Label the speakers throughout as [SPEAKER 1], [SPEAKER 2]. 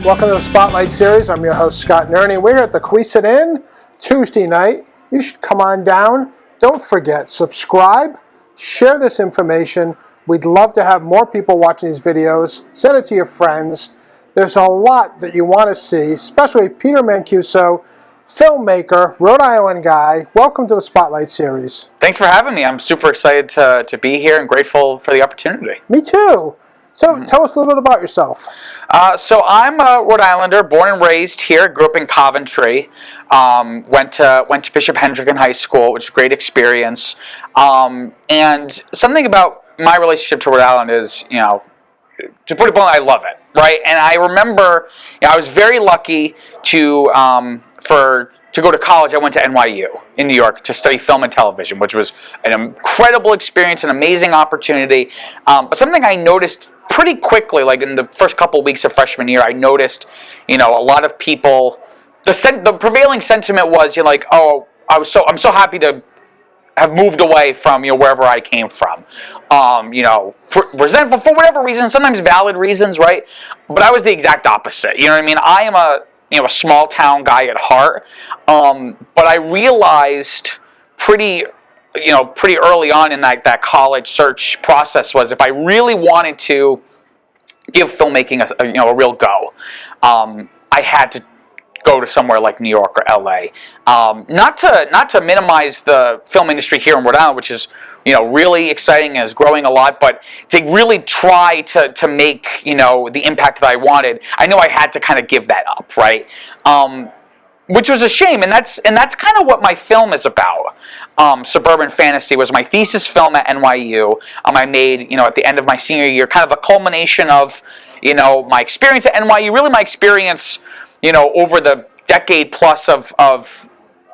[SPEAKER 1] Welcome to the Spotlight Series. I'm your host, Scott Nerney. We're at the Queesit Inn Tuesday night. You should come on down. Don't forget, subscribe, share this information. We'd love to have more people watching these videos. Send it to your friends. There's a lot that you want to see, especially Peter Mancuso, filmmaker, Rhode Island guy. Welcome to the Spotlight Series.
[SPEAKER 2] Thanks for having me. I'm super excited to be here and grateful for the opportunity.
[SPEAKER 1] Me too. So tell us a little bit about yourself.
[SPEAKER 2] So I'm a Rhode Islander, born and raised here. Grew up in Coventry. Went to Bishop Hendricken High School, which was a great experience. And something about my relationship to Rhode Island is, to put it bluntly, I love it, right? And I remember, I was very lucky to go to college. I went to NYU in New York to study film and television, which was an incredible experience, an amazing opportunity. But something I noticed pretty quickly, like in the first couple of weeks of freshman year, I noticed, a lot of people, the prevailing sentiment was, I'm so happy to have moved away from, wherever I came from. Resentful for whatever reason, sometimes valid reasons, right? But I was the exact opposite. You know what I mean? I am a small town guy at heart. But I realized pretty early on in that college search process was if I really wanted to give filmmaking a real go, I had to go to somewhere like New York or LA. Not to minimize the film industry here in Rhode Island, which is really exciting and is growing a lot, but to really try to make the impact that I wanted, I know I had to kind of give that up, right? Which was a shame, and that's kind of what my film is about. Suburban Fantasy was my thesis film at NYU. I made at the end of my senior year, kind of a culmination of my experience at NYU, really my experience over the decade plus of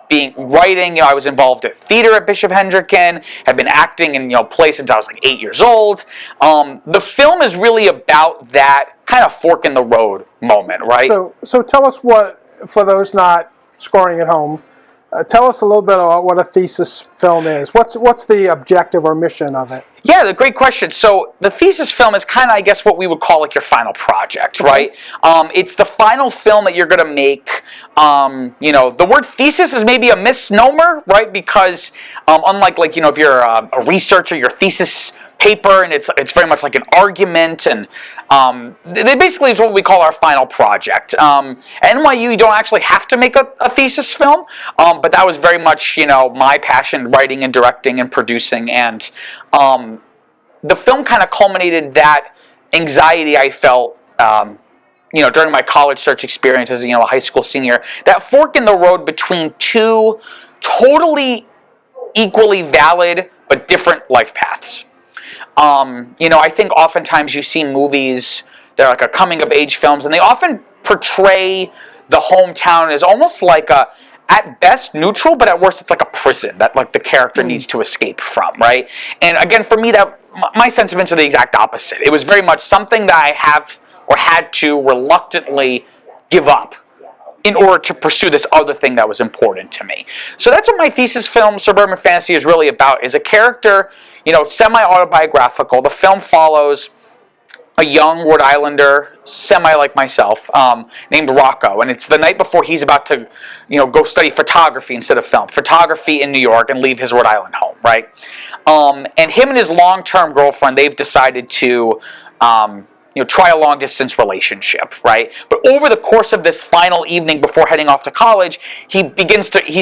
[SPEAKER 2] being writing. I was involved at theater at Bishop Hendricken, had been acting in plays since I was like 8 years old. The film is really about that kind of fork in the road moment, right?
[SPEAKER 1] So tell us for those not scoring at home, tell us a little bit about what a thesis film is. What's the objective or mission of it?
[SPEAKER 2] Yeah, great question. So the thesis film is kind of, I guess, what we would call like your final project, right? It's the final film that you're going to make. The word thesis is maybe a misnomer, right? Because unlike if you're a researcher, your thesis paper, and it's very much like an argument, and they basically is what we call our final project. At NYU, you don't actually have to make a thesis film, but that was very much my passion, writing and directing and producing, and the film kind of culminated that anxiety I felt during my college search experience as a high school senior, that fork in the road between two totally equally valid but different life paths. I think oftentimes you see movies, they're like a coming-of-age films, and they often portray the hometown as almost like at best, neutral, but at worst, it's like a prison that like the character needs to escape from, right? And again, for me, that my sentiments are the exact opposite. It was very much something that I have or had to reluctantly give up in order to pursue this other thing that was important to me. So that's what my thesis film, Suburban Fantasy, is really about, is a character, semi-autobiographical. The film follows a young Rhode Islander, like myself, named Rocco, and it's the night before he's about to, go study photography instead of film. Photography in New York and leave his Rhode Island home, right? And him and his long-term girlfriend, they've decided to try a long-distance relationship, right? But over the course of this final evening before heading off to college, he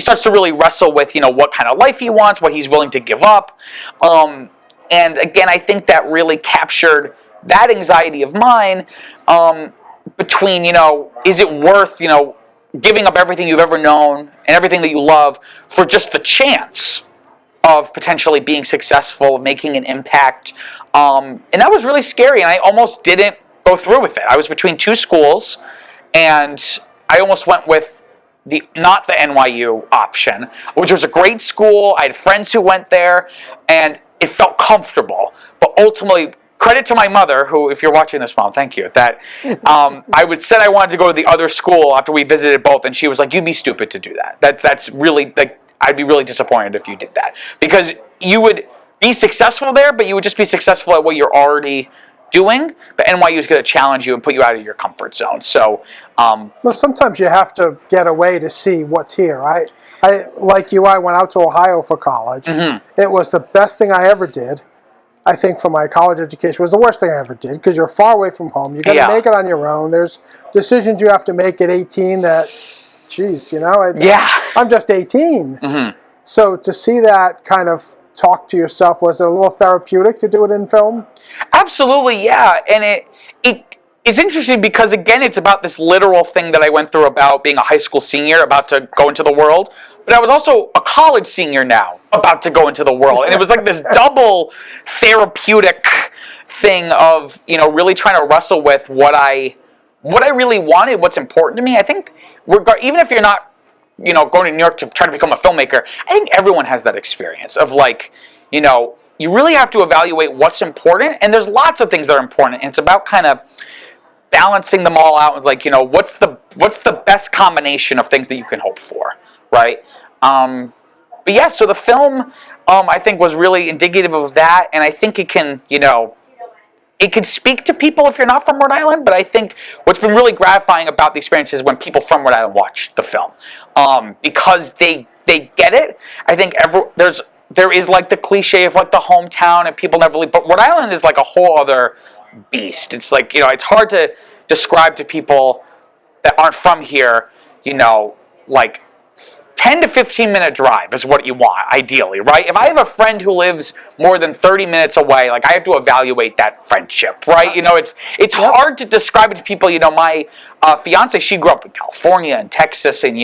[SPEAKER 2] starts to really wrestle with, what kind of life he wants, what he's willing to give up. And again, I think that really captured that anxiety of mine between, is it worth, giving up everything you've ever known and everything that you love for just the chance of potentially being successful, making an impact. And that was really scary, and I almost didn't go through with it. I was between two schools, and I almost went with not the NYU option, which was a great school. I had friends who went there, and it felt comfortable. But ultimately, credit to my mother, who, if you're watching this, Mom, thank you, that said I wanted to go to the other school after we visited both, and she was like, you'd be stupid to do that. That's really, I'd be really disappointed if you did that. Because you would be successful there, but you would just be successful at what you're already doing, but NYU is going to challenge you and put you out of your comfort zone. So,
[SPEAKER 1] well, sometimes you have to get away to see what's here. Like you, I went out to Ohio for college. It was the best thing I ever did. I think for my college education, it was the worst thing I ever did because you're far away from home. You got to make it on your own. There's decisions you have to make at 18 that, geez, I'm just 18. So to see that kind of talk to yourself, was it a little therapeutic to do it in film?
[SPEAKER 2] Absolutely, yeah. And it is interesting because, again, it's about this literal thing that I went through about being a high school senior, about to go into the world. But I was also a college senior now, about to go into the world. And it was like this double therapeutic thing of, really trying to wrestle with what I really wanted, what's important to me. I think, even if you're not, going to New York to try to become a filmmaker, I think everyone has that experience of you really have to evaluate what's important. And there's lots of things that are important. And it's about kind of balancing them all out with what's the best combination of things that you can hope for, right? But yeah, so the film I think was really indicative of that, and I think it can it can speak to people if you're not from Rhode Island. But I think what's been really gratifying about the experience is when people from Rhode Island watch the film, because they get it. I think there is like the cliche of like the hometown and people never leave, but Rhode Island is like a whole other beast. It's like, it's hard to describe to people that aren't from here, like 10 to 15 minute drive is what you want, ideally, right? If I have a friend who lives more than 30 minutes away, like I have to evaluate that friendship, right? It's hard to describe it to people. My fiance, she grew up in California and Texas, and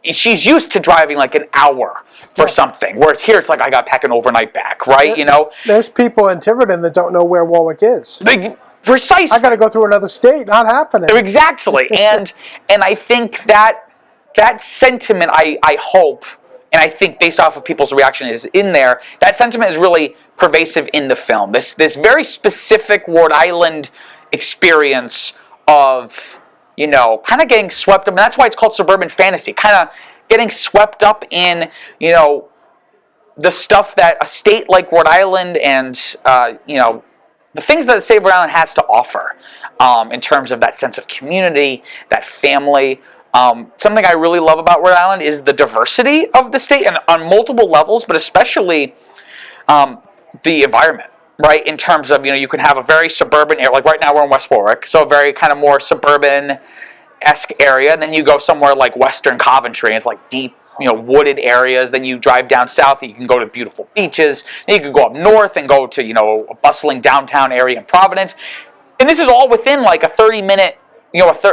[SPEAKER 2] she's used to driving like an hour for something, whereas here it's like I got to pack an overnight back, right?
[SPEAKER 1] There's people in Tiverton that don't know where Warwick is.
[SPEAKER 2] Precisely.
[SPEAKER 1] I got to go through another state. Not happening.
[SPEAKER 2] Exactly. and I think that sentiment, I hope, and I think based off of people's reaction is in there, that sentiment is really pervasive in the film. This very specific Rhode Island experience of, kind of getting swept up, and that's why it's called suburban fantasy, kind of getting swept up in, the stuff that a state like Rhode Island and, the things that the state of Rhode Island has to offer, in terms of that sense of community, that family. Something I really love about Rhode Island is the diversity of the state, and on multiple levels, but especially the environment, right? In terms of, you can have a very suburban area, like right now we're in West Warwick, so a very kind of more suburban-esque area, and then you go somewhere like Western Coventry, and it's like deep, wooded areas. Then you drive down south, and you can go to beautiful beaches. Then you can go up north and go to, a bustling downtown area in Providence. And this is all within like a 30-minute,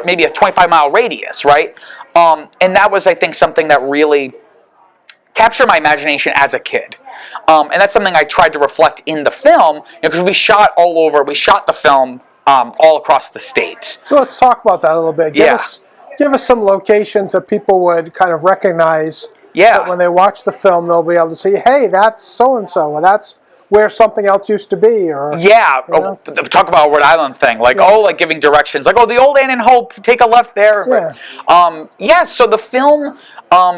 [SPEAKER 2] maybe a 25-mile radius, right? And that was, I think, something that really captured my imagination as a kid. And that's something I tried to reflect in the film, because we shot all over. We shot the film all across the state.
[SPEAKER 1] So let's talk about that a little bit. Give us some locations that people would kind of recognize. That when they watch the film, they'll be able to see, hey, that's so-and-so, or that's where something else used to be, or
[SPEAKER 2] talk about a Rhode Island thing, like like giving directions, like the old Ann and Hope, take a left there. So the film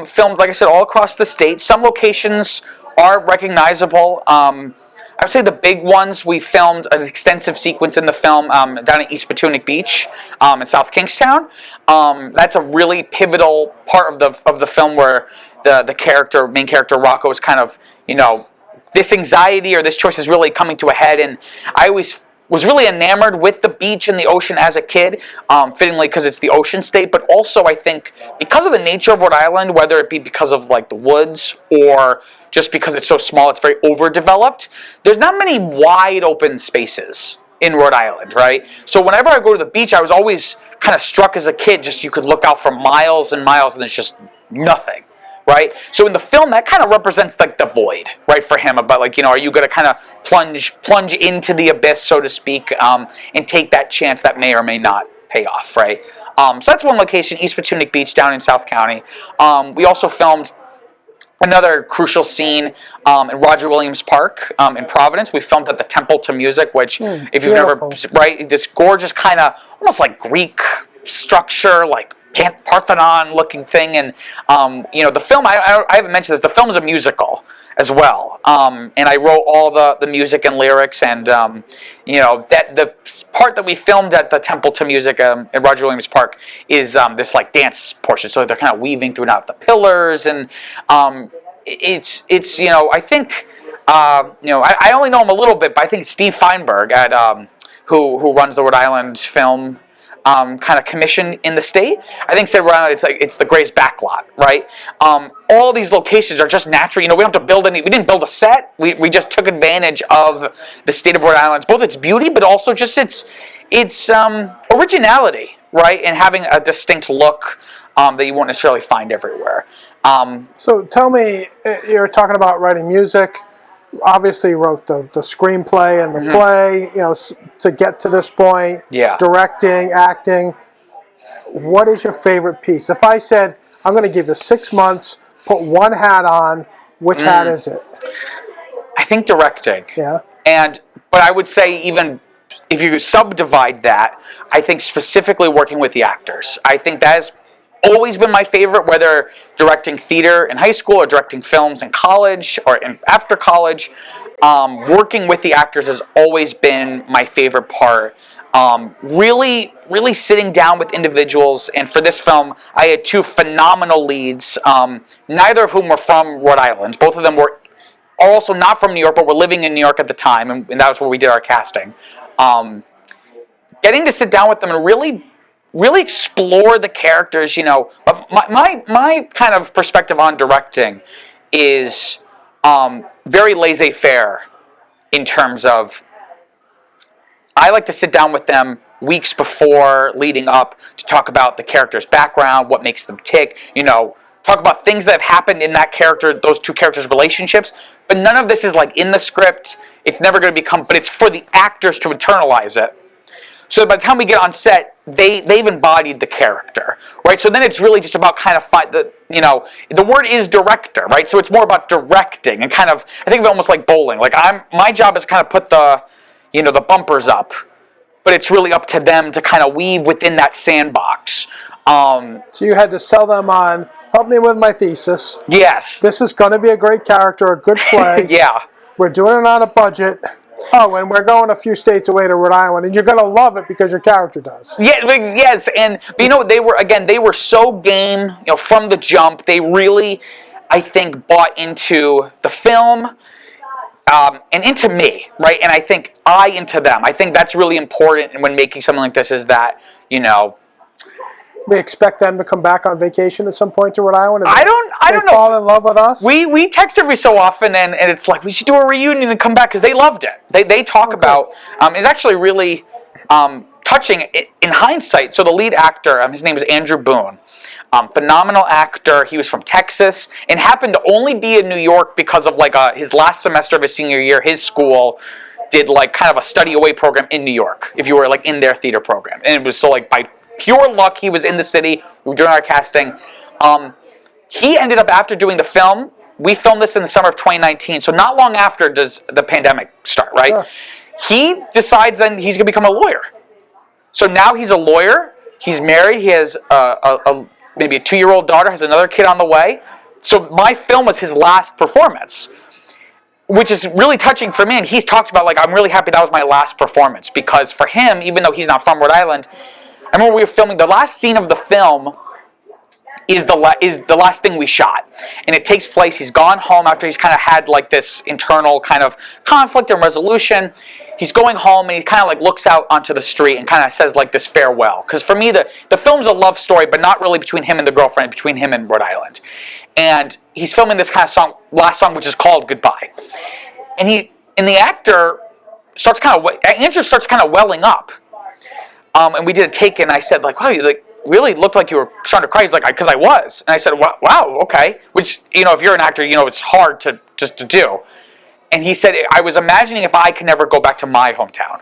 [SPEAKER 2] filmed, like I said, all across the state. Some locations are recognizable. I would say the big ones, we filmed an extensive sequence in the film down at East Petunic Beach in South Kingstown. That's a really pivotal part of the film where the main character Rocco is kind of, this anxiety or this choice is really coming to a head, and I always was really enamored with the beach and the ocean as a kid, fittingly because it's the ocean state, but also I think because of the nature of Rhode Island, whether it be because of like the woods or just because it's so small, it's very overdeveloped, there's not many wide open spaces in Rhode Island, right? So whenever I go to the beach, I was always kind of struck as a kid, just you could look out for miles and miles and there's just nothing. Right? So in the film, that kind of represents like the void, right, for him, about like, are you going to kind of plunge into the abyss, so to speak, and take that chance that may or may not pay off, right? So that's one location, East Petunic Beach down in South County. We also filmed another crucial scene in Roger Williams Park in Providence. We filmed at the Temple to Music, which, if you've never, right, this gorgeous kind of almost like Greek structure, like Parthenon-looking thing, and the film. I haven't mentioned this. The film is a musical as well, and I wrote all the music and lyrics, and that the part that we filmed at the Temple to Music at Roger Williams Park is this like dance portion. So they're kind of weaving through now the pillars, and it's I think I only know him a little bit, but I think Steve Feinberg at who runs the Rhode Island Film kind of commission in the state. I think said Rhode Island, it's the greatest backlot, right? All these locations are just natural. We don't have to build any. We didn't build a set. We just took advantage of the state of Rhode Island, both its beauty, but also just its originality, right? And having a distinct look that you won't necessarily find everywhere.
[SPEAKER 1] So tell me, you're talking about writing music. Obviously, you wrote the screenplay and the play, to get to this point.
[SPEAKER 2] Yeah.
[SPEAKER 1] Directing, acting. What is your favorite piece? If I said, I'm going to give you 6 months, put one hat on, which hat is it?
[SPEAKER 2] I think directing.
[SPEAKER 1] Yeah.
[SPEAKER 2] But I would say even if you subdivide that, I think specifically working with the actors. I think that has always been my favorite, whether directing theater in high school or directing films in college or after college. Working with the actors has always been my favorite part. Really sitting down with individuals, and for this film, I had 2 phenomenal leads, neither of whom were from Rhode Island. Both of them were also not from New York, but were living in New York at the time, and that was where we did our casting. Getting to sit down with them and really explore the characters, my kind of perspective on directing is very laissez-faire in terms of I like to sit down with them weeks before, leading up, to talk about the character's background, what makes them tick, talk about things that have happened in that character, those 2 characters' relationships, but none of this is like in the script. It's never going to become, but it's for the actors to internalize it. So by the time we get on set, they've embodied the character, right? So then it's really just about kind of the word is director, right? So it's more about directing and kind of, I think of it almost like bowling. Like my job is kind of put the bumpers up, but it's really up to them to kind of weave within that sandbox.
[SPEAKER 1] So you had to sell them on, help me with my thesis.
[SPEAKER 2] Yes.
[SPEAKER 1] This is going to be a great character, a good play.
[SPEAKER 2] Yeah.
[SPEAKER 1] We're doing it on a budget. Oh, and we're going a few states away to Rhode Island, and you're going to love it because your character does.
[SPEAKER 2] Yeah, yes, but they were so game, from the jump. They really, I think, bought into the film and into me, right? And I think into them. I think that's really important when making something like this. Is that
[SPEAKER 1] we expect them to come back on vacation at some point to Rhode Island?
[SPEAKER 2] I don't know.
[SPEAKER 1] Fall in love with us?
[SPEAKER 2] We text every so often, and it's like, we should do a reunion and come back, because they loved it. They talk about, it's actually really touching in hindsight. So the lead actor, his name is Andrew Boone. Phenomenal actor. He was from Texas and happened to only be in New York because of his last semester of his senior year. His school did kind of a study away program in New York, if you were in their theater program. And it was so by pure luck, he was in the city during our casting. He ended up, after doing the film, we filmed this in the summer of 2019, so not long after does the pandemic start, right? Sure. He decides then he's going to become a lawyer. So now he's a lawyer, he's married, he has maybe a 2-year-old daughter, has another kid on the way. So my film was his last performance, which is really touching for me, and he's talked about, I'm really happy that was my last performance, because for him, even though he's not from Rhode Island, I remember we were filming, the last scene of the film is the last thing we shot. And it takes place, he's gone home after he's kind of had this internal kind of conflict and resolution. He's going home, and he kind of looks out onto the street and kind of says this farewell. Because for me, the film's a love story, but not really between him and the girlfriend, between him and Rhode Island. And he's filming this kind of last song, which is called Goodbye. And the actor starts Andrew starts kind of welling up. And we did a take, and I said, wow, you really looked like you were starting to cry. He's like, because I was. And I said, wow, okay. Which, if you're an actor, it's hard to do. And he said, I was imagining if I could never go back to my hometown.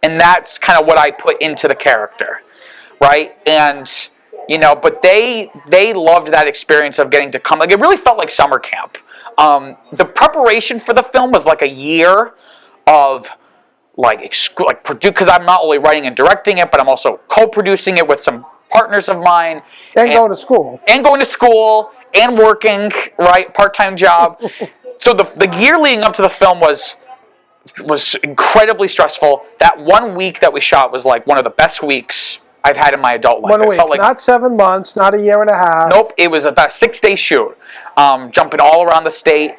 [SPEAKER 2] And that's kind of what I put into the character, right? And, but they loved that experience of getting to come. It really felt like summer camp. The preparation for the film was a year of because I'm not only writing and directing it, but I'm also co-producing it with some partners of mine.
[SPEAKER 1] And going to school.
[SPEAKER 2] And going to school, and working, right, part-time job. So the year leading up to the film was incredibly stressful. That 1 week that we shot was like one of the best weeks I've had in my adult life.
[SPEAKER 1] 1 week,
[SPEAKER 2] felt like,
[SPEAKER 1] not 7 months, not a year and a half.
[SPEAKER 2] Nope, it was about a 6-day shoot, jumping all around the state.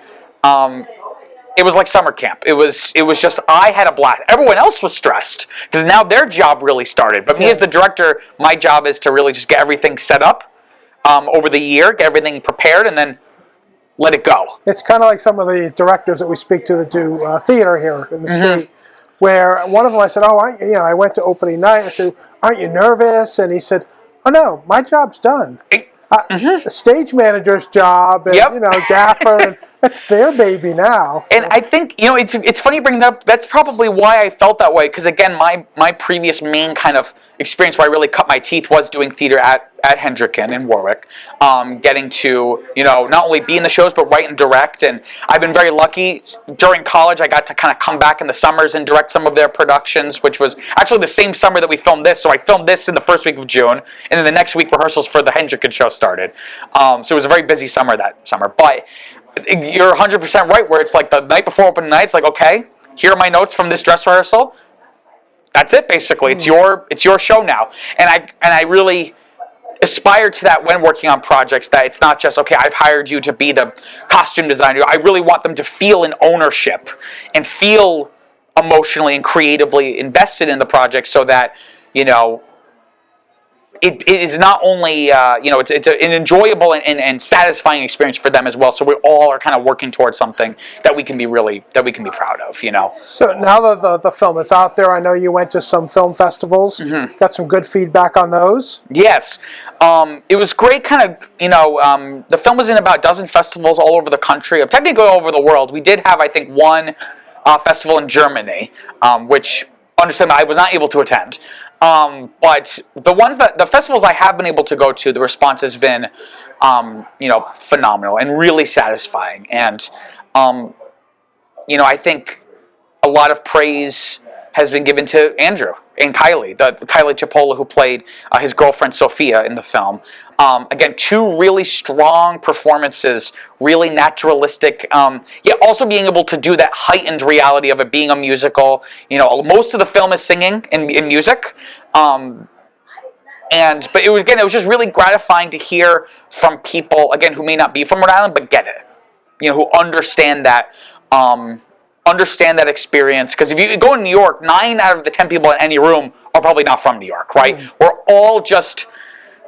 [SPEAKER 2] It was like summer camp. It was just, I had a blast. Everyone else was stressed because now their job really started. But me as the director, my job is to really just get everything set up over the year, get everything prepared, and then let it go.
[SPEAKER 1] It's kind of like some of the directors that we speak to that do theater here in the state, where one of them I said, "Oh, I went to opening night." I said, "Aren't you nervous?" And he said, "Oh no, my job's done. The stage manager's job, and gaffer, and that's their baby now."
[SPEAKER 2] And I think it's funny you bring that up. That's probably why I felt that way. Because again, my previous main kind of experience where I really cut my teeth was doing theater at Hendricken in Warwick, getting to not only be in the shows but write and direct. And I've been very lucky. During college, I got to kind of come back in the summers and direct some of their productions, which was actually the same summer that we filmed this. So I filmed this in the first week of June, and then the next week rehearsals for the Hendricken show started. So it was a very busy summer that summer. But you're 100% right, where it's like the night before opening night, it's like, okay, here are my notes from this dress rehearsal. That's it, basically. It's your show now. And I really aspire to that when working on projects, that it's not just, okay, I've hired you to be the costume designer. I really want them to feel an ownership and feel emotionally and creatively invested in the project, so that it is not only it's an enjoyable and satisfying experience for them as well. So we all are kind of working towards something that we can be proud of.
[SPEAKER 1] So now that the film is out there, I know you went to some film festivals. Got some good feedback on those.
[SPEAKER 2] Yes, it was great. Kind of the film was in about a dozen festivals all over the country, technically all over the world. We did have, I think, one festival in Germany, which understandably I was not able to attend. But the festivals I have been able to go to, the response has been, phenomenal and really satisfying. And, I think a lot of praise has been given to Andrew and Kylie, the Kylie Chipola, who played his girlfriend Sophia in the film. Again, two really strong performances, really naturalistic, yet also being able to do that heightened reality of it being a musical. Most of the film is singing in music. But it was just really gratifying to hear from people, again, who may not be from Rhode Island, but get it. Who understand that experience. Because if you go in New York, 9 out of the 10 people in any room are probably not from New York, right? We're all just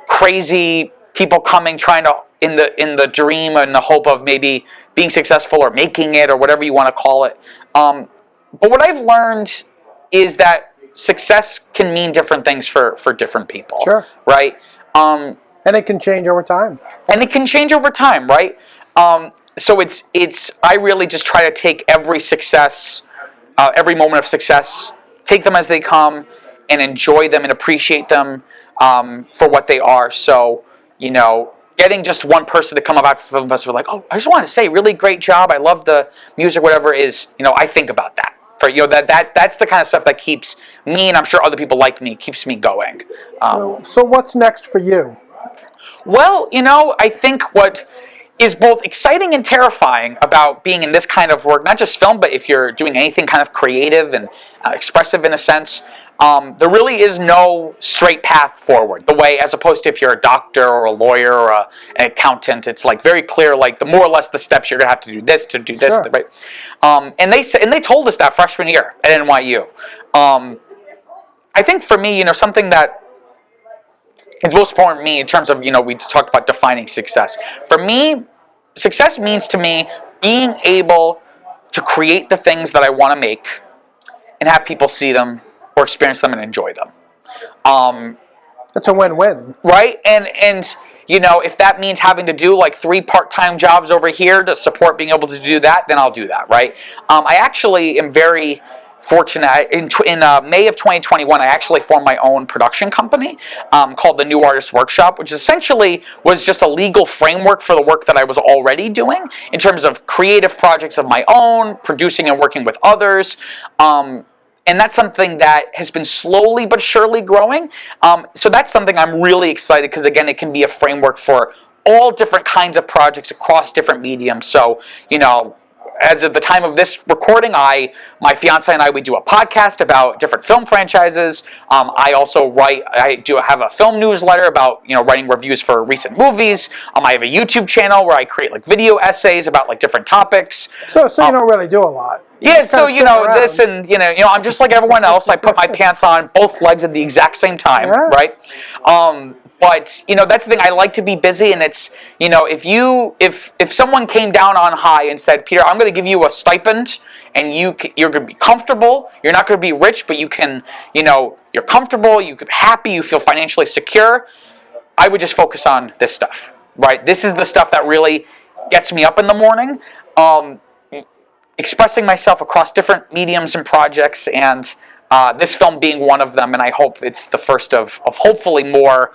[SPEAKER 2] crazy people coming, trying to in the dream and the hope of maybe being successful or making it or whatever you want to call it. But what I've learned is that success can mean different things for different people.
[SPEAKER 1] Sure.
[SPEAKER 2] Right?
[SPEAKER 1] And it can change over time.
[SPEAKER 2] Right? So I really just try to take every success, every moment of success, take them as they come, and enjoy them and appreciate them for what they are. So, getting just one person to come about the film festival like, oh, I just want to say, really great job, I love the music, whatever, is, I think about that. For that's the kind of stuff that keeps me, and I'm sure other people like me, keeps me going.
[SPEAKER 1] So what's next for you?
[SPEAKER 2] Well, I think what is both exciting and terrifying about being in this kind of work, not just film, but if you're doing anything kind of creative and expressive in a sense, there really is no straight path forward. The way, as opposed to if you're a doctor or a lawyer or an accountant, it's like very clear, like the more or less the steps you're gonna have to do this,
[SPEAKER 1] Sure.
[SPEAKER 2] right? And they told us that freshman year at NYU. I think for me, something that is most important to me in terms of, we talked about defining success. For me, success means to me being able to create the things that I want to make and have people see them or experience them and enjoy them.
[SPEAKER 1] It's a win-win.
[SPEAKER 2] Right? And if that means having to do like 3 part-time jobs over here to support being able to do that, then I'll do that, right? I actually am very fortunate. In May of 2021, I actually formed my own production company called the New Artist Workshop, which essentially was just a legal framework for the work that I was already doing in terms of creative projects of my own, producing and working with others. and that's something that has been slowly but surely growing. So that's something I'm really excited, because again, it can be a framework for all different kinds of projects across different mediums. So, you know, as of the time of this recording, my fiance and I, we do a podcast about different film franchises. I also have a film newsletter about, you know, writing reviews for recent movies. I have a YouTube channel where I create like video essays about like different topics.
[SPEAKER 1] So you don't really do a lot.
[SPEAKER 2] Yeah, so you know this, and you know, I'm just like everyone else. I put my pants on both legs at the exact same time, right? But you know, that's the thing. I like to be busy, and it's, you know, if someone came down on high and said, Peter, I'm going to give you a stipend, and you're going to be comfortable. You're not going to be rich, but you can, you know, you're comfortable. You're happy. You feel financially secure. I would just focus on this stuff, right? This is the stuff that really gets me up in the morning. Expressing myself across different mediums and projects, and this film being one of them, and I hope it's the first of hopefully more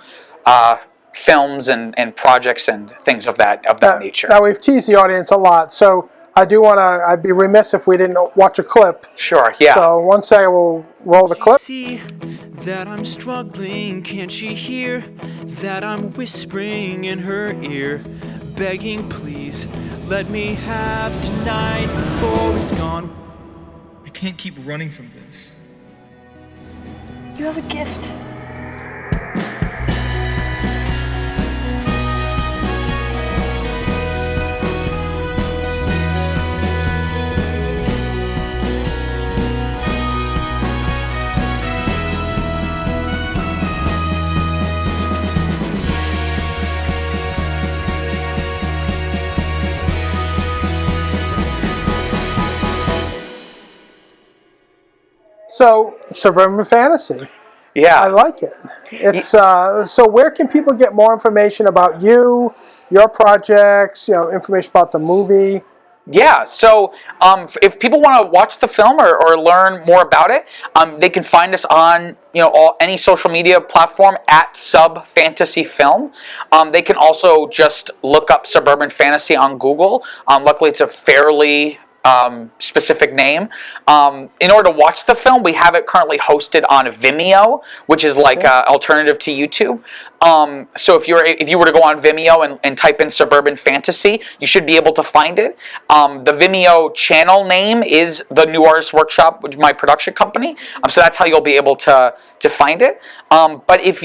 [SPEAKER 2] films and projects and things of that nature.
[SPEAKER 1] Now, we've teased the audience a lot, so I'd be remiss if we didn't watch a clip.
[SPEAKER 2] Sure, yeah.
[SPEAKER 1] So one second, we'll roll the clip.
[SPEAKER 3] See that I'm struggling, can't she hear that I'm whispering in her ear, begging please let me have tonight before it's gone.
[SPEAKER 4] I can't keep running from this.
[SPEAKER 5] You have a gift.
[SPEAKER 1] So, suburban fantasy.
[SPEAKER 2] Yeah.
[SPEAKER 1] I like it. It's so where can people get more information about you, your projects, you know, information about the movie?
[SPEAKER 2] Yeah, so if people want to watch the film or learn more about it, they can find us on, you know, any social media platform at Sub Fantasy Film. They can also just look up Suburban Fantasy on Google. Luckily, it's a fairly specific name. In order to watch the film, we have it currently hosted on Vimeo, which is like an alternative to YouTube. So if you were to go on Vimeo and type in Suburban Fantasy, you should be able to find it. The Vimeo channel name is The New Artist Workshop, which is my production company. So that's how you'll be able to find it. But if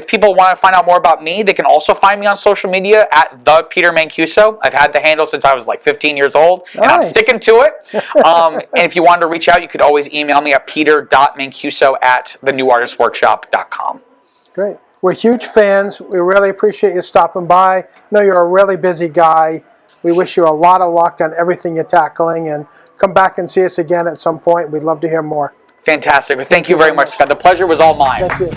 [SPEAKER 2] people want to find out more about me, they can also find me on social media at the Peter Mancuso. I've had the handle since I was like 15 years old, and I'm sticking to it. And if you wanted to reach out, you could always email me at peter.mancuso@thenewartistworkshop.com.
[SPEAKER 1] Great. We're huge fans. We really appreciate you stopping by. I know you're a really busy guy. We wish you a lot of luck on everything you're tackling, and come back and see us again at some point. We'd love to hear more.
[SPEAKER 2] Fantastic. Thank you very much, Scott. The pleasure was all mine.
[SPEAKER 1] Thank you.